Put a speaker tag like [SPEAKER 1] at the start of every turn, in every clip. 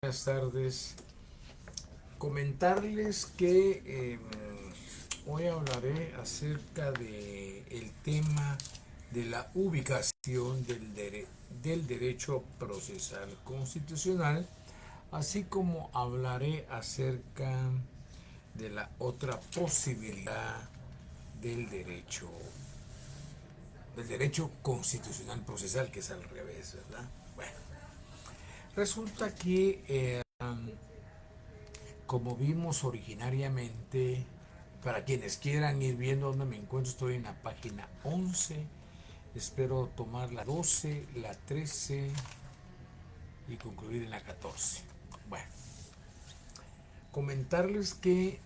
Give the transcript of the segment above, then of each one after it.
[SPEAKER 1] Buenas tardes. Comentarles que hoy hablaré acerca de el tema de la ubicación del derecho procesal constitucional, así como hablaré acerca de la otra posibilidad del derecho constitucional procesal, que es al revés, ¿verdad? Bueno, resulta que como vimos originariamente, para quienes quieran ir viendo dónde me encuentro, estoy en la página 11. Espero tomar la 12, la 13 y concluir en la 14. Bueno, comentarles que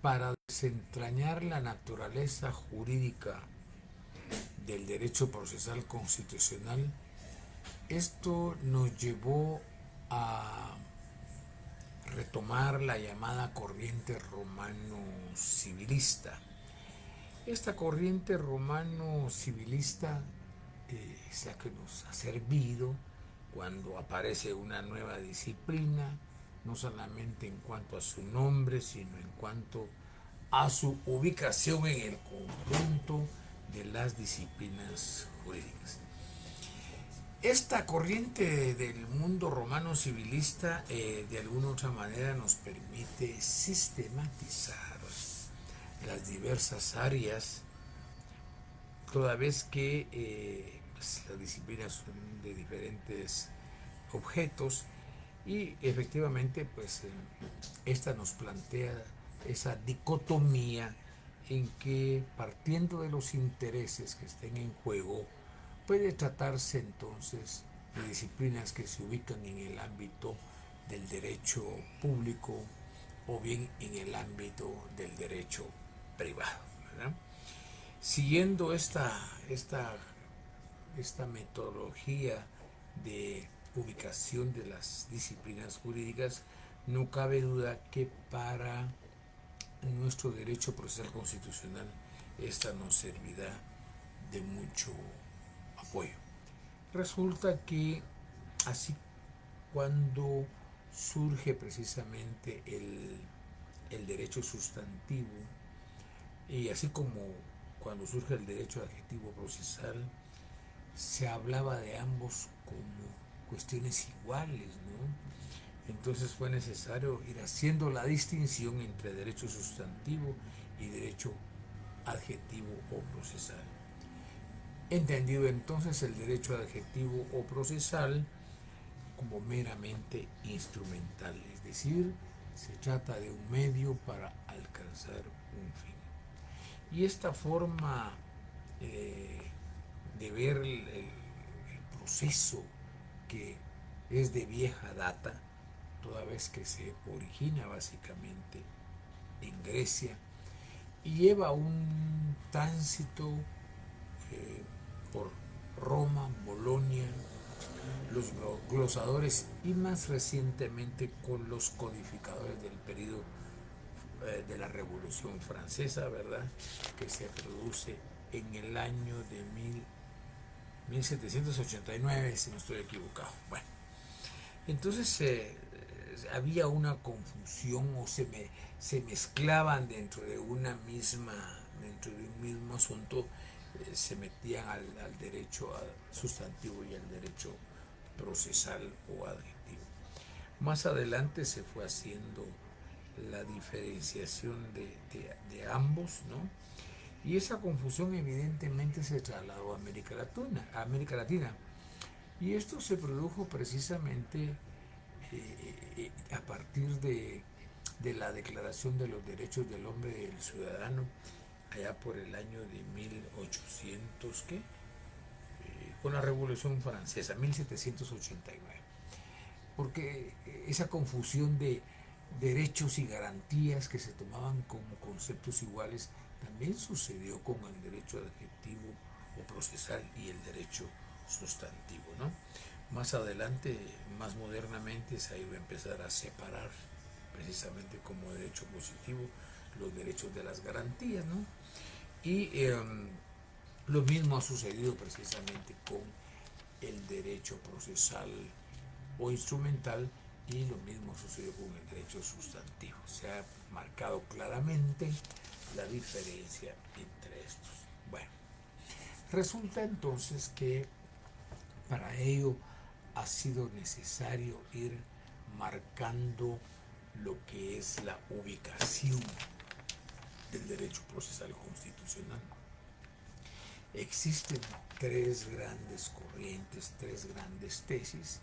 [SPEAKER 1] para desentrañar la naturaleza jurídica del derecho procesal constitucional, esto nos llevó a retomar la llamada corriente romano-civilista. Esta corriente romano-civilista es la que nos ha servido cuando aparece una nueva disciplina, no solamente en cuanto a su nombre, sino en cuanto a su ubicación en el conjunto de las disciplinas jurídicas. Esta corriente del mundo romano civilista de alguna u otra manera nos permite sistematizar las diversas áreas, toda vez que pues, las disciplinas son de diferentes objetos y efectivamente pues esta nos plantea esa dicotomía en que, partiendo de los intereses que estén en juego, puede tratarse entonces de disciplinas que se ubican en el ámbito del derecho público o bien en el ámbito del derecho privado, ¿verdad? Siguiendo esta metodología de ubicación de las disciplinas jurídicas, no cabe duda que para nuestro derecho procesal constitucional esta nos servirá de mucho apoyo. Resulta que así, cuando surge precisamente el derecho sustantivo, y así como cuando surge el derecho adjetivo procesal, se hablaba de ambos como cuestiones iguales, ¿no? Entonces fue necesario ir haciendo la distinción entre derecho sustantivo y derecho adjetivo o procesal. Entendido entonces el derecho adjetivo o procesal como meramente instrumental, es decir, se trata de un medio para alcanzar un fin. Y esta forma de ver el proceso, que es de vieja data, toda vez que se origina básicamente en Grecia y lleva un tránsito eh, por Roma, Bolonia, los glosadores y más recientemente con los codificadores del periodo de la Revolución Francesa, ¿verdad? Que se produce en el año de 1789, si no estoy equivocado. Bueno, entonces había una confusión o se mezclaban dentro de un mismo asunto, se metían al derecho sustantivo y al derecho procesal o adjetivo. Más adelante se fue haciendo la diferenciación de ambos, ¿no? Y esa confusión evidentemente se trasladó a América Latina. Y esto se produjo precisamente a partir de la Declaración de los Derechos del Hombre y del Ciudadano, allá por el año de 1800, ¿qué? Con la Revolución Francesa, 1789. Porque esa confusión de derechos y garantías que se tomaban como conceptos iguales también sucedió con el derecho adjetivo o procesal y el derecho sustantivo, ¿no? Más adelante, más modernamente, se iba a empezar a separar precisamente como derecho positivo los derechos de las garantías, ¿no? Y lo mismo ha sucedido precisamente con el derecho procesal o instrumental, y lo mismo sucedió con el derecho sustantivo. Se ha marcado claramente la diferencia entre estos. Bueno, resulta entonces que para ello ha sido necesario ir marcando lo que es la ubicación del derecho procesal constitucional. Existen tres grandes corrientes, tres grandes tesis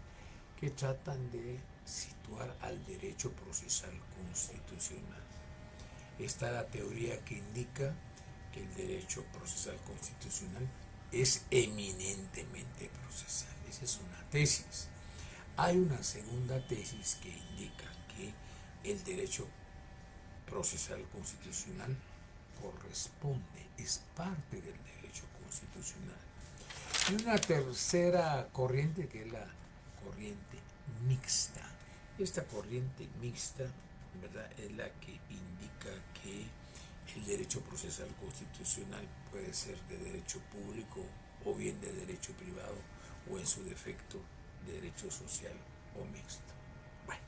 [SPEAKER 1] que tratan de situar al derecho procesal constitucional. Está la teoría que indica que el derecho procesal constitucional es eminentemente procesal. Esa es una tesis. Hay una segunda tesis que indica que el derecho procesal constitucional corresponde, es parte del derecho constitucional. Y una tercera corriente que es la corriente mixta. Esta corriente mixta, ¿verdad?, es la que indica que el derecho procesal constitucional puede ser de derecho público o bien de derecho privado o en su defecto de derecho social o mixto. Bueno,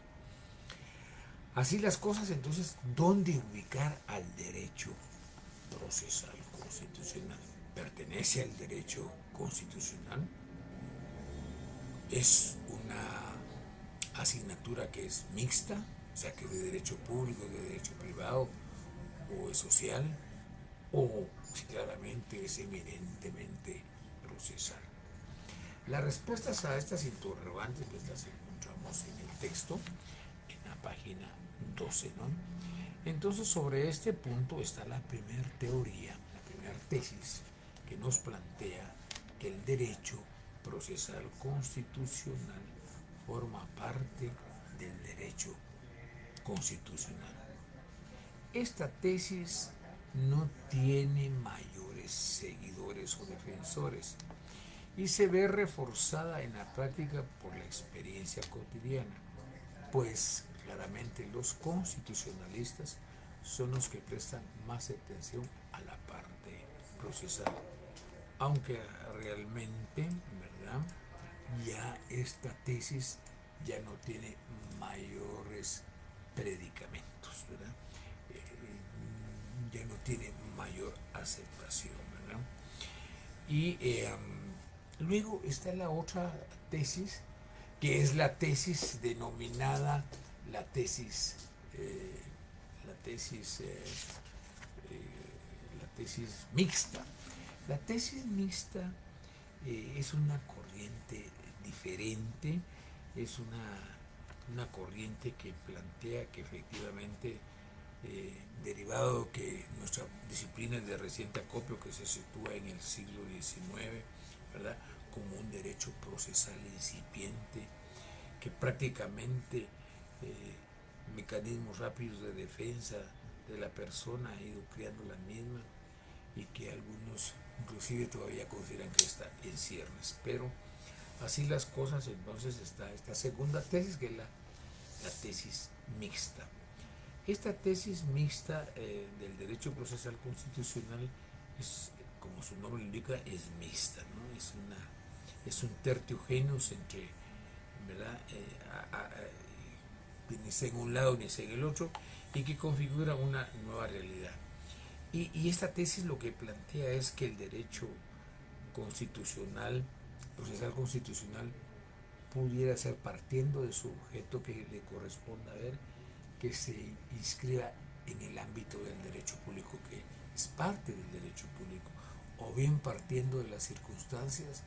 [SPEAKER 1] así las cosas, entonces, ¿dónde ubicar al derecho procesal constitucional? ¿Pertenece al derecho constitucional? ¿Es una asignatura que es mixta, o sea, que es de derecho público, de derecho privado o es social? ¿O si claramente es eminentemente procesal? Las respuestas a estas interrogantes pues las encontramos en el texto, en la página 12, ¿no? Entonces, sobre este punto está la primera teoría, la primera tesis que nos plantea que el derecho procesal constitucional forma parte del derecho constitucional. Esta tesis no tiene mayores seguidores o defensores y se ve reforzada en la práctica por la experiencia cotidiana, pues claramente los constitucionalistas son los que prestan más atención a la parte procesal, aunque realmente, ¿verdad?, ya esta tesis ya no tiene mayores predicamentos, ¿verdad? Ya no tiene mayor aceptación, ¿verdad? Y luego está la otra tesis, que es la tesis denominada la tesis, la tesis, la tesis mixta. La tesis mixta es una corriente diferente, es una corriente que plantea que efectivamente, derivado que nuestra disciplina es de reciente acopio, que se sitúa en el siglo XIX, ¿verdad?, como un derecho procesal incipiente, que prácticamente mecanismos rápidos de defensa de la persona ha ido creando la misma, y que algunos inclusive todavía consideran que está en ciernes. Pero así las cosas, entonces está esta segunda tesis, que es la tesis mixta. Esta tesis mixta del derecho procesal constitucional es, como su nombre indica, es mixta, ¿no? Es un tertio genus entre, ¿verdad?, ni sea en un lado ni sea en el otro, y que configura una nueva realidad. Y esta tesis lo que plantea es que el derecho constitucional, procesal constitucional, pudiera ser, partiendo de su objeto que le corresponda a ver, que se inscriba en el ámbito del derecho público, que es parte del derecho público, o bien partiendo de las circunstancias,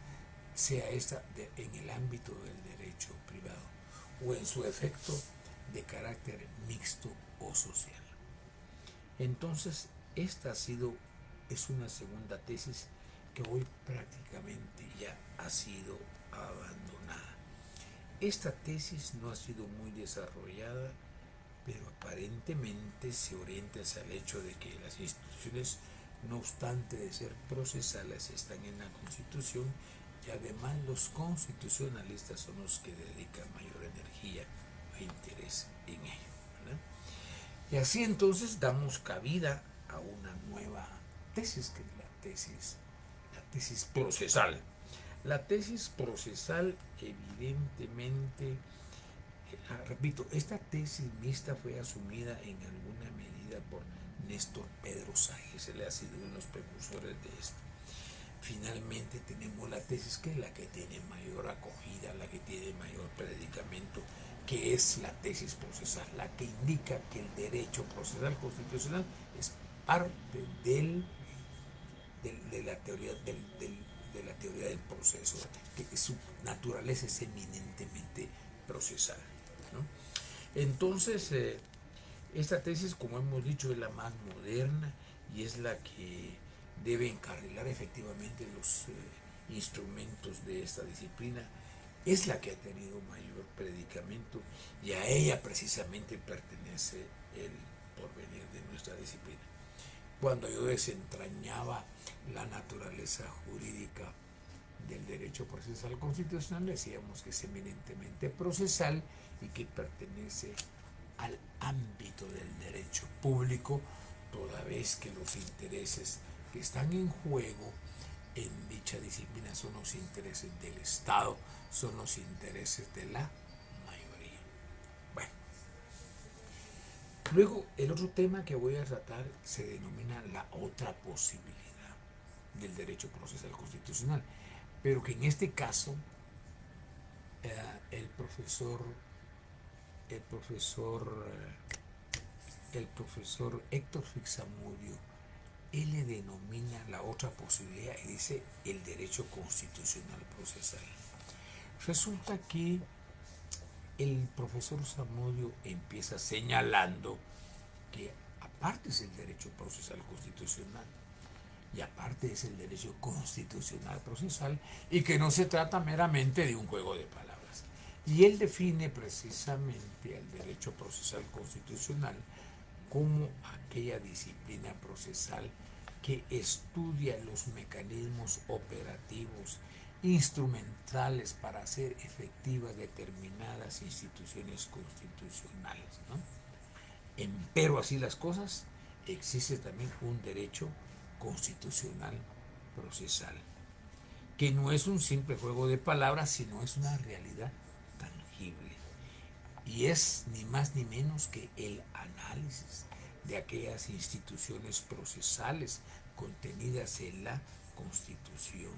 [SPEAKER 1] sea esta en el ámbito del derecho privado, o en su efecto de carácter mixto o social. Entonces, esta es una segunda tesis que hoy prácticamente ya ha sido abandonada. Esta tesis no ha sido muy desarrollada, pero aparentemente se orienta hacia el hecho de que las instituciones, no obstante de ser procesales, están en la Constitución, y además los constitucionalistas son los que dedican mayor energía e interés en ello, ¿verdad? Y así entonces damos cabida a una nueva tesis, que es la tesis procesal. La tesis procesal, evidentemente, repito, esta tesis mixta fue asumida en alguna medida por Néstor Pedro Sáenz, él ha sido uno de los precursores de esto. Finalmente tenemos la tesis que es la que tiene mayor acogida, la que tiene mayor predicamento, que es la tesis procesal, la que indica que el derecho procesal constitucional es parte de la teoría de la teoría del proceso, que su naturaleza es eminentemente procesal, ¿no? Entonces, esta tesis, como hemos dicho, es la más moderna y es la que debe encarrilar efectivamente los instrumentos de esta disciplina. Es la que ha tenido mayor predicamento y a ella precisamente pertenece el porvenir de nuestra disciplina. Cuando yo desentrañaba la naturaleza jurídica del derecho procesal constitucional, decíamos que es eminentemente procesal y que pertenece al ámbito del derecho público, toda vez que los intereses que están en juego en dicha disciplina son los intereses del Estado, son los intereses de la mayoría. Bueno, luego el otro tema que voy a tratar se denomina la otra posibilidad del derecho procesal constitucional, pero que en este caso el profesor el profesor Héctor Fixamudio, él le denomina la otra posibilidad y dice el derecho constitucional procesal. Resulta que el profesor Zamudio empieza señalando que aparte es el derecho procesal constitucional y aparte es el derecho constitucional procesal y que no se trata meramente de un juego de palabras. Y él define precisamente el derecho procesal constitucional como aquella disciplina procesal que estudia los mecanismos operativos instrumentales para hacer efectivas determinadas instituciones constitucionales, ¿no? Empero así las cosas, existe también un derecho constitucional procesal, que no es un simple juego de palabras, sino es una realidad tangible. Y es ni más ni menos que el análisis de aquellas instituciones procesales contenidas en la Constitución.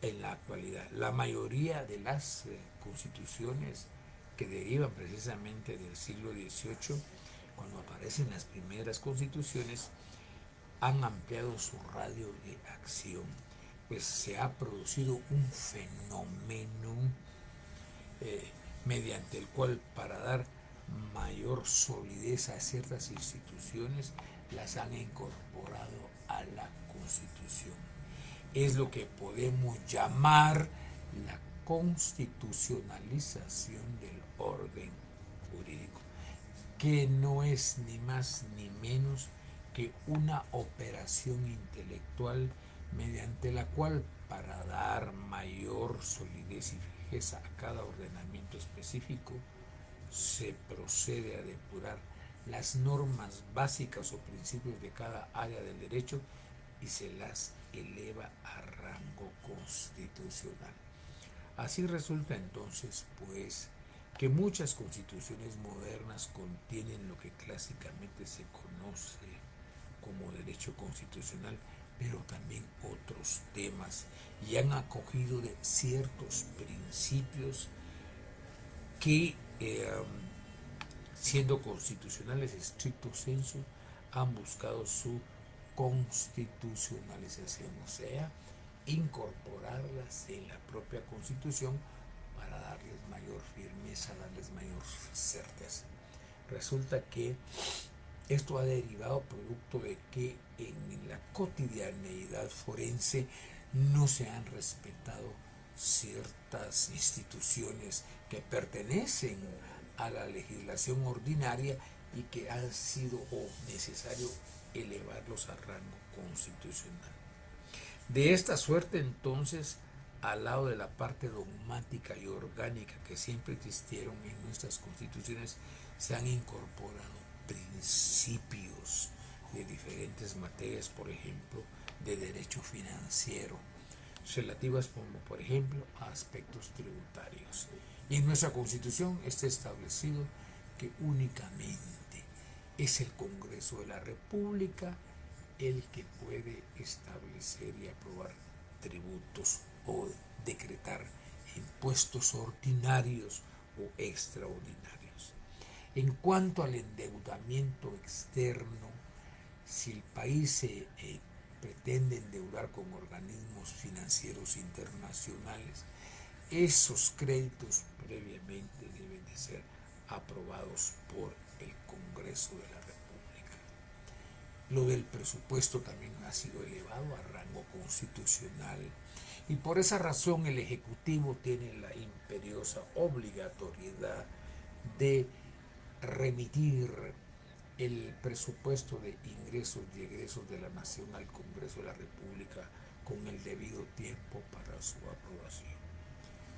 [SPEAKER 1] En la actualidad, la mayoría de las constituciones que derivan precisamente del siglo XVIII, cuando aparecen las primeras constituciones, han ampliado su radio de acción, pues se ha producido un fenómeno mediante el cual, para dar mayor solidez a ciertas instituciones, las han incorporado a la Constitución. Es lo que podemos llamar la constitucionalización del orden jurídico, que no es ni más ni menos que una operación intelectual mediante la cual, para dar mayor solidez y fijeza a cada ordenamiento específico, se procede a depurar las normas básicas o principios de cada área del derecho y se las eleva a rango constitucional. Así resulta entonces, pues, que muchas constituciones modernas contienen lo que clásicamente se conoce como derecho constitucional, pero también otros temas, y han acogido de ciertos principios que, siendo constitucionales estricto sensu, han buscado su constitucionalización, o sea, incorporarlas en la propia Constitución para darles mayor firmeza, darles mayor certeza. Resulta que esto ha derivado producto de que en la cotidianeidad forense no se han respetado ciertas instituciones que pertenecen a la legislación ordinaria y que ha sido necesario elevarlos a rango constitucional. De esta suerte, entonces, al lado de la parte dogmática y orgánica que siempre existieron en nuestras constituciones, se han incorporado principios de diferentes materias, por ejemplo, de derecho financiero, relativas como por ejemplo a aspectos tributarios. Y en nuestra Constitución está establecido que únicamente es el Congreso de la República el que puede establecer y aprobar tributos o decretar impuestos ordinarios o extraordinarios. En cuanto al endeudamiento externo, si el país se pretende endeudar con organismos financieros internacionales, esos créditos previamente deben de ser aprobados por el Congreso de la República. Lo del presupuesto también ha sido elevado a rango constitucional y por esa razón el Ejecutivo tiene la imperiosa obligatoriedad de remitir el presupuesto de ingresos y egresos de la Nación al Congreso de la República con el debido tiempo para su aprobación.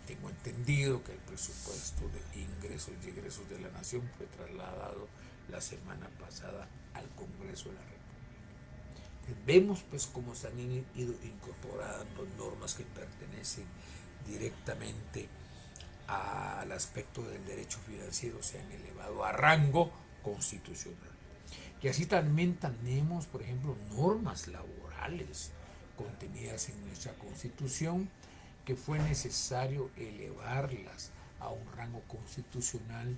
[SPEAKER 1] Tengo entendido que el presupuesto de ingresos y egresos de la Nación fue trasladado la semana pasada al Congreso de la República. Vemos pues cómo se han ido incorporando normas que pertenecen directamente al aspecto del derecho financiero, se han elevado a rango constitucional. Y así también tenemos, por ejemplo, normas laborales contenidas en nuestra Constitución que fue necesario elevarlas a un rango constitucional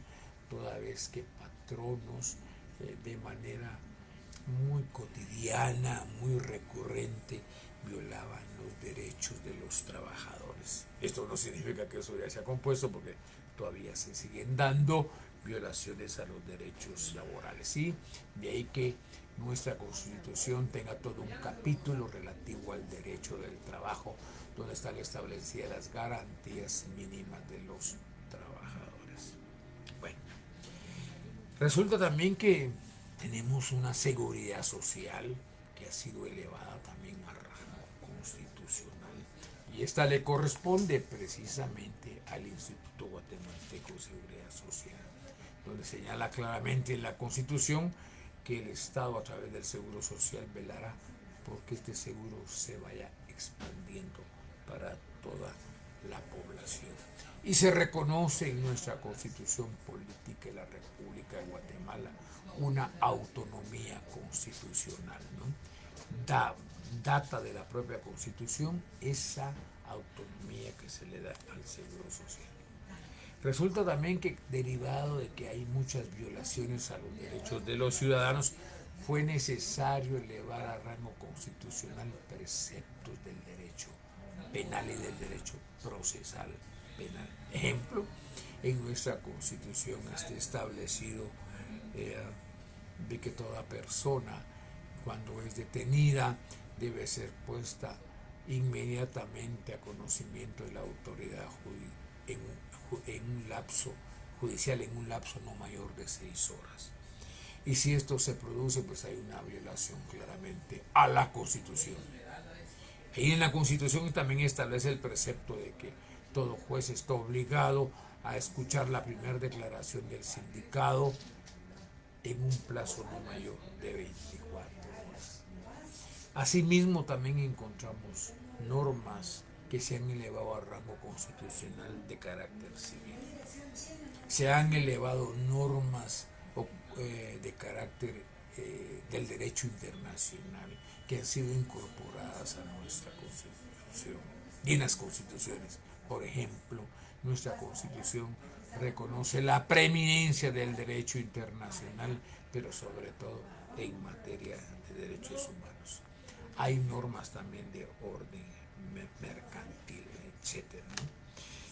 [SPEAKER 1] toda vez que patronos de manera muy cotidiana, muy recurrente, violaban los derechos de los trabajadores. Esto no significa que eso ya se ha compuesto porque todavía se siguen dando violaciones a los derechos laborales. ¿Sí? De ahí que nuestra Constitución tenga todo un capítulo relativo al derecho del trabajo, donde están establecidas las garantías mínimas de los trabajadores. Bueno, resulta también que tenemos una seguridad social que ha sido elevada también a rango constitucional. Y esta le corresponde precisamente al Instituto Guatemalteco de Seguridad Social, donde señala claramente en la Constitución que el Estado a través del Seguro Social velará porque este seguro se vaya expandiendo para toda la población. Y se reconoce en nuestra Constitución Política de la República de Guatemala una autonomía constitucional, ¿no? Data de la propia Constitución esa autonomía que se le da al Seguro Social. Resulta también que, derivado de que hay muchas violaciones a los derechos de los ciudadanos, fue necesario elevar a rango constitucional preceptos del derecho penal y del derecho procesal penal. Ejemplo, en nuestra Constitución está establecido de que toda persona, cuando es detenida, debe ser puesta inmediatamente a conocimiento de la autoridad en un lapso judicial, en un lapso no mayor de 6 horas. Y si esto se produce, pues hay una violación claramente a la Constitución. Y en la Constitución también establece el precepto de que todo juez está obligado a escuchar la primera declaración del sindicado en un plazo no mayor de 24 horas. Asimismo, también encontramos normas que se han elevado a rango constitucional de carácter civil. Se han elevado normas de carácter del derecho internacional que han sido incorporadas a nuestra Constitución y en las constituciones. Por ejemplo, nuestra Constitución reconoce la preeminencia del derecho internacional, pero sobre todo en materia de derechos humanos. Hay normas también de orden mercantil, etcétera, ¿no?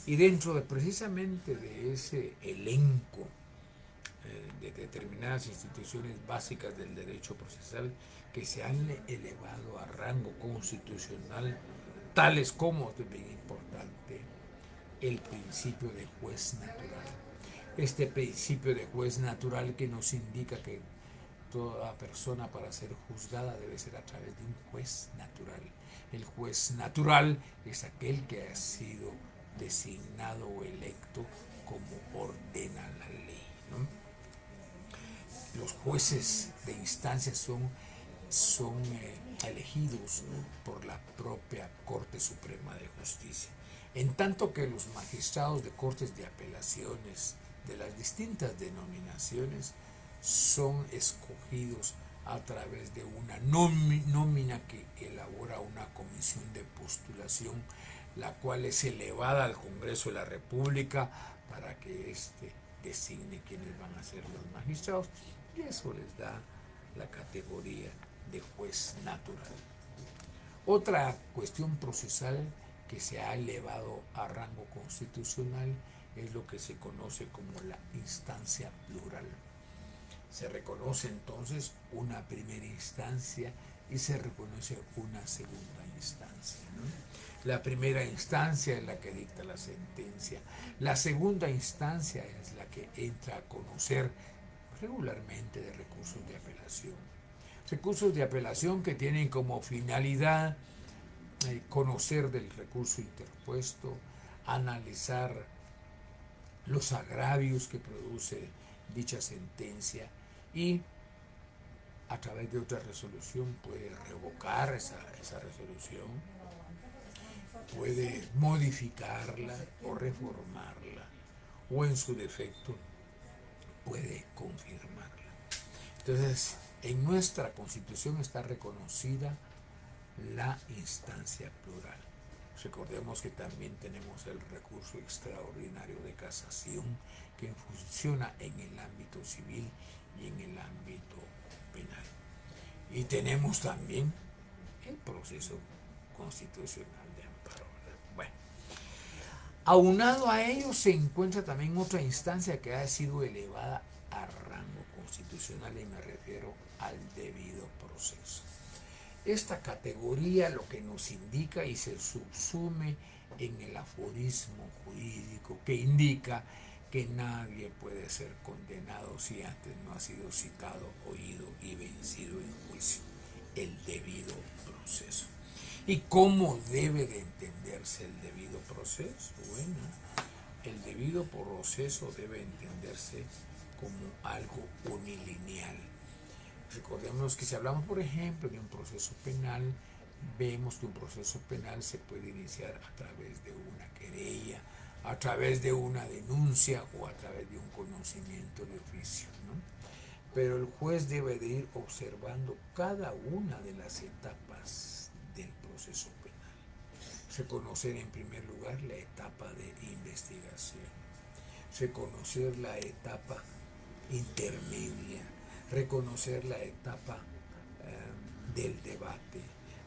[SPEAKER 1] Y dentro de precisamente de ese elenco de determinadas instituciones básicas del derecho procesal que se han elevado a rango constitucional, tales como, es bien importante, el principio de juez natural. Este principio de juez natural que nos indica que toda persona para ser juzgada debe ser a través de un juez natural. El juez natural es aquel que ha sido designado o electo como ordena la ley, ¿no? Los jueces de instancia son son elegidos por la propia Corte Suprema de Justicia, en tanto que los magistrados de cortes de apelaciones de las distintas denominaciones son escogidos a través de una nómina que elabora una comisión de postulación, la cual es elevada al Congreso de la República para que éste designe quiénes van a ser los magistrados, y eso les da la categoría de juez natural. Otra cuestión procesal que se ha elevado a rango constitucional es lo que se conoce como la instancia plural. Se reconoce entonces una primera instancia y se reconoce una segunda instancia, ¿no? La primera instancia es la que dicta la sentencia. La segunda instancia es la que entra a conocer regularmente de recursos de apelación. Recursos de apelación que tienen como finalidad conocer del recurso interpuesto, analizar los agravios que produce dicha sentencia y a través de otra resolución puede revocar esa resolución, puede modificarla o reformarla, o en su defecto puede confirmarla. Entonces, en nuestra Constitución está reconocida la instancia plural. Recordemos que también tenemos el recurso extraordinario de casación que funciona en el ámbito civil y en el ámbito penal. Y tenemos también el proceso constitucional de amparo. Bueno, aunado a ello se encuentra también otra instancia que ha sido elevada a rango constitucional, y me refiero al debido proceso. Esta categoría lo que nos indica y se subsume en el aforismo jurídico que indica que nadie puede ser condenado si antes no ha sido citado, oído y vencido en juicio, el debido proceso. ¿Y cómo debe de entenderse el debido proceso? Bueno, el debido proceso debe entenderse como algo unilineal. Recordemos que si hablamos, por ejemplo, de un proceso penal, vemos que un proceso penal se puede iniciar a través de una querella, a través de una denuncia o a través de un conocimiento de oficio, ¿no? Pero el juez debe de ir observando cada una de las etapas del proceso penal. Reconocer en primer lugar la etapa de investigación, reconocer la etapa intermedia, reconocer la etapa del debate,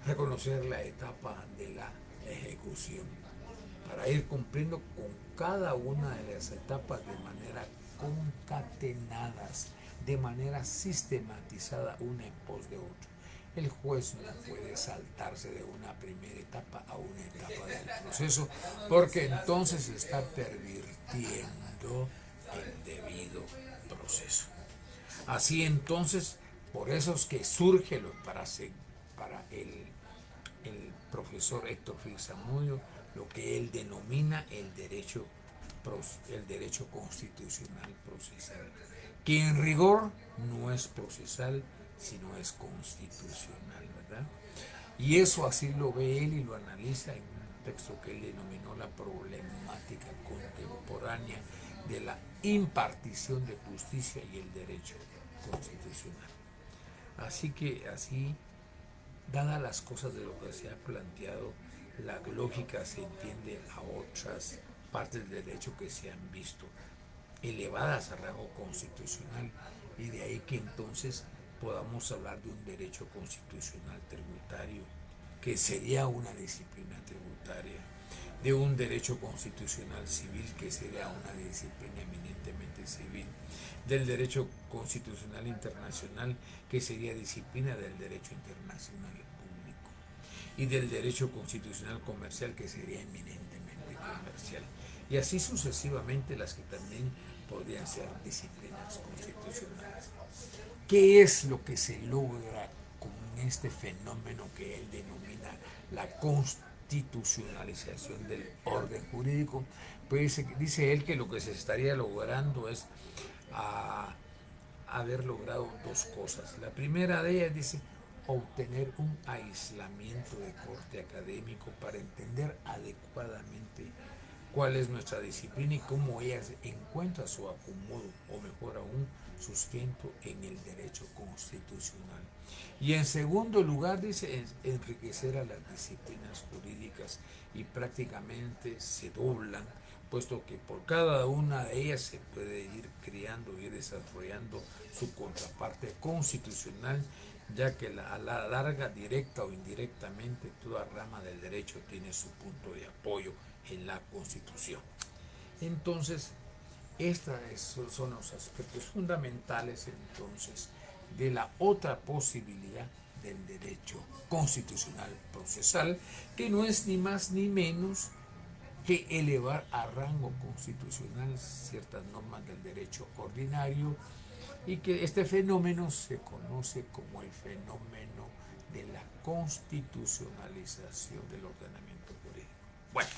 [SPEAKER 1] reconocer la etapa de la ejecución, para ir cumpliendo con cada una de las etapas de manera concatenadas, de manera sistematizada, una en pos de otra. El juez no puede saltarse de una primera etapa a una etapa del proceso, porque entonces está pervirtiendo el debido proceso. Así entonces, por eso es que surge para el profesor Héctor Félix Zamudio lo que él denomina el derecho constitucional procesal, que en rigor no es procesal, sino es constitucional, ¿verdad? Y eso así lo ve él y lo analiza en un texto que él denominó la problemática contemporánea de la impartición de justicia y el derecho constitucional. Así que así, dadas las cosas de lo que se ha planteado, la lógica se entiende a otras partes del derecho que se han visto elevadas a rango constitucional, y de ahí que entonces podamos hablar de un derecho constitucional tributario, que sería una disciplina tributaria, de un derecho constitucional civil, que sería una disciplina eminentemente civil, del derecho constitucional internacional, que sería disciplina del derecho internacional público, y del derecho constitucional comercial, que sería eminentemente comercial, y así sucesivamente las que también podrían ser disciplinas constitucionales. ¿Qué es lo que se logra con este fenómeno que él denomina la constitucionalización del orden jurídico? Pues dice él que lo que se estaría logrando es haber logrado dos cosas. La primera de ellas dice obtener un aislamiento de corte académico para entender adecuadamente cuál es nuestra disciplina y cómo ella encuentra su acomodo, o mejor aún, sustento en el derecho constitucional. Y en segundo lugar, dice, enriquecer a las disciplinas jurídicas, y prácticamente se doblan, puesto que por cada una de ellas se puede ir creando y desarrollando su contraparte constitucional, ya que a la larga, directa o indirectamente, toda rama del derecho tiene su punto de apoyo en la Constitución. Entonces, estos son los aspectos fundamentales entonces de la otra posibilidad del derecho constitucional procesal, que no es ni más ni menos que elevar a rango constitucional ciertas normas del derecho ordinario, y que este fenómeno se conoce como el fenómeno de la constitucionalización del ordenamiento jurídico. Bueno,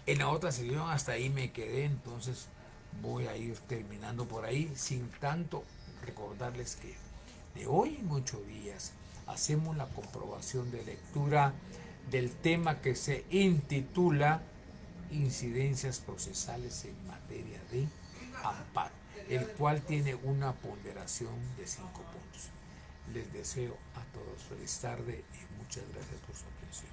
[SPEAKER 1] en la otra sección hasta ahí me quedé, entonces voy a ir terminando por ahí, sin tanto recordarles que de hoy en 8 días hacemos la comprobación de lectura del tema que se intitula Incidencias procesales en materia de amparo, el cual tiene una ponderación de 5 puntos. Les deseo a todos feliz tarde y muchas gracias por su atención.